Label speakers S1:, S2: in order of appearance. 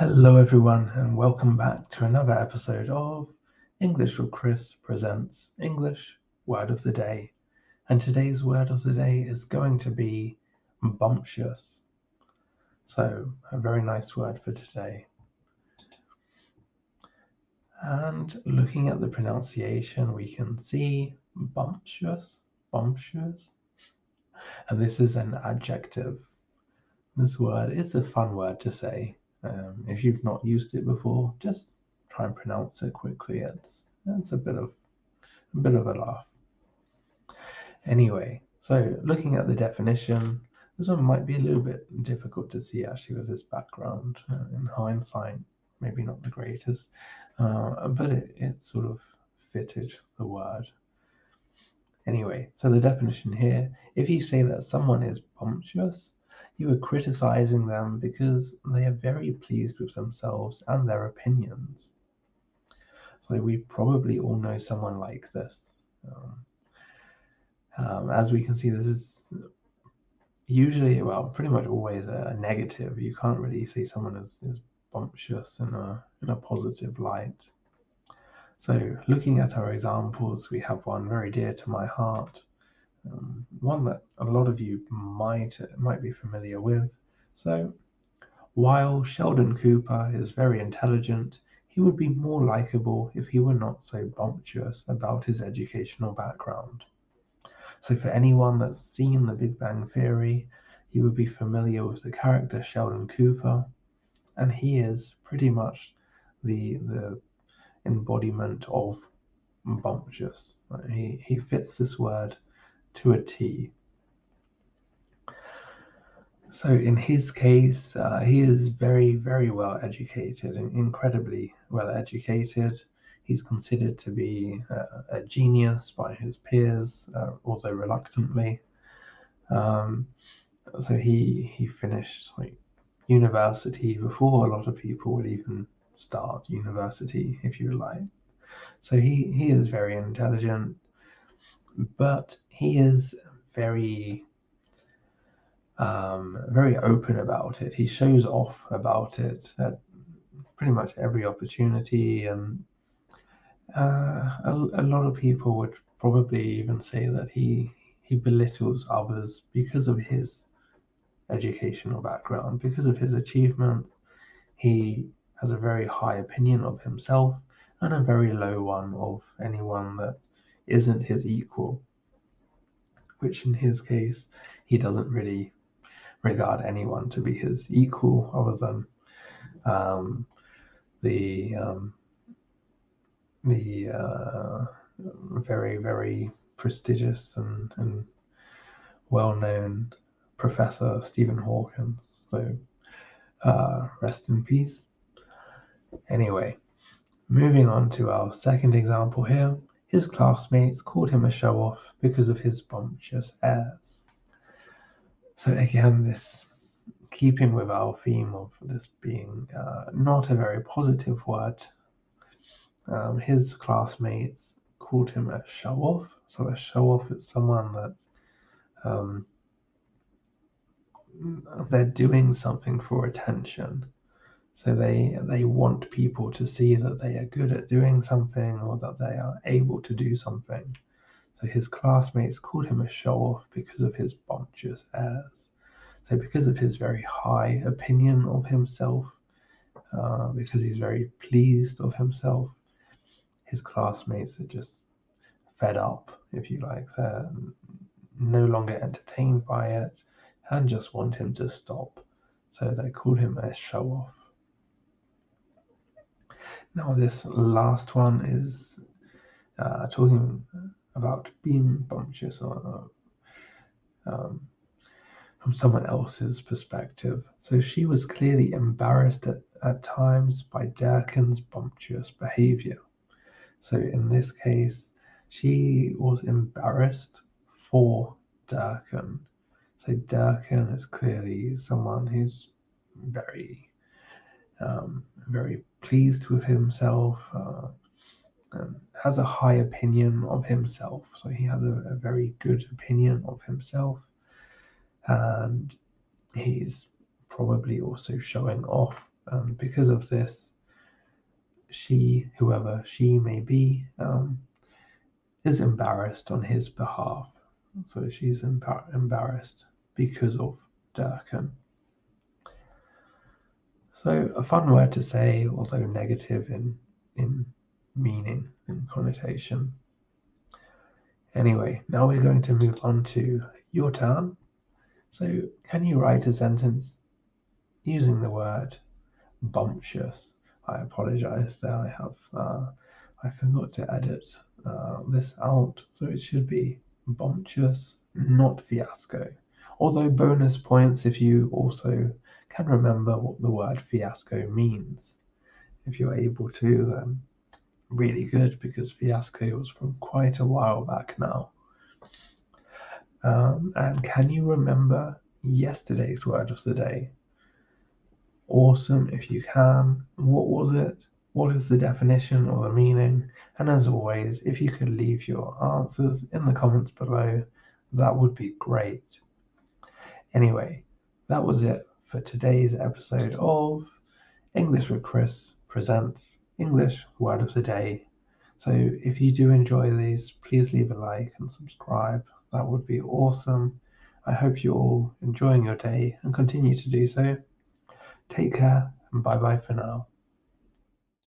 S1: Hello, everyone, and welcome back to another episode of English with Chris presents English Word of the Day. And today's word of the day is going to be bumptious. So, a very nice word for today. And looking at the pronunciation, we can see bumptious, bumptious, and this is an adjective. This word is a fun word to say. If you've not used it before, just try and pronounce it quickly. It's a bit of a laugh. Anyway, so looking at the definition, this one might be a little bit difficult to see actually with this background. In hindsight, maybe not the greatest, but it sort of fitted the word. Anyway, so the definition here, if you say that someone is bumptious, you are criticizing them because they are very pleased with themselves and their opinions. So we probably all know someone like this. As we can see, this is usually, well, pretty much always a negative. You can't really see someone as bumptious in a positive light. So looking at our examples, we have one very dear to my heart. One that a lot of you might be familiar with. So, while Sheldon Cooper is very intelligent, he would be more likable if he were not so bumptious about his educational background. So, for anyone that's seen The Big Bang Theory, you would be familiar with the character Sheldon Cooper, and he is pretty much the embodiment of bumptious. He fits this word to a T. So in his case, he is very, very well educated, incredibly well educated. He's considered to be a genius by his peers, although reluctantly. Um, so he finished like university before a lot of people would even start university, if you like. So he is very intelligent, but he is very very open about it. He shows off about it at pretty much every opportunity, and a lot of people would probably even say that he belittles others because of his educational background, because of his achievements. He has a very high opinion of himself and a very low one of anyone that isn't his equal, which in his case, he doesn't really regard anyone to be his equal other than um, the very, very prestigious and well-known Professor Stephen Hawking. So rest in peace. Anyway, moving on to our second example here. His classmates called him a show-off because of his bumptious airs. So again, this keeping with our theme of this being not a very positive word, his classmates called him a show-off. So a show-off is someone that um, they're doing something for attention. So they want people to see that they are good at doing something or that they are able to do something. So his classmates called him a show-off because of his bumptious airs. So because of his very high opinion of himself, because he's very pleased of himself, his classmates are just fed up, if you like. They're no longer entertained by it and just want him to stop. So they call him a show-off. Now, this last one is talking about being bumptious or from someone else's perspective. So she was clearly embarrassed at times by Durkin's bumptious behavior. So in this case, she was embarrassed for Durkin. So Durkin is clearly someone who's very, very pleased with himself, and has a high opinion of himself. So he has a very good opinion of himself, and he's probably also showing off And because of this, she, whoever she may be, is embarrassed on his behalf. So she's embarrassed because of Durkan. So a fun word to say, although negative in meaning and connotation. Anyway, now we're going to move on to your turn. So can you write a sentence using the word bumptious? I apologize there. I forgot to edit this out, so it should be bumptious, not fiasco. Although bonus points if you also can remember what the word fiasco means. If you're able to, really good, because fiasco was from quite a while back now. And can you remember yesterday's word of the day? Awesome if you can. What was it? What is the definition or the meaning? And as always, if you could leave your answers in the comments below, that would be great. Anyway, that was it for today's episode of English with Chris present English word of the day. So if you do enjoy these, please leave a like and subscribe. That would be awesome. I hope you're all enjoying your day and continue to do so. Take care and bye bye for now.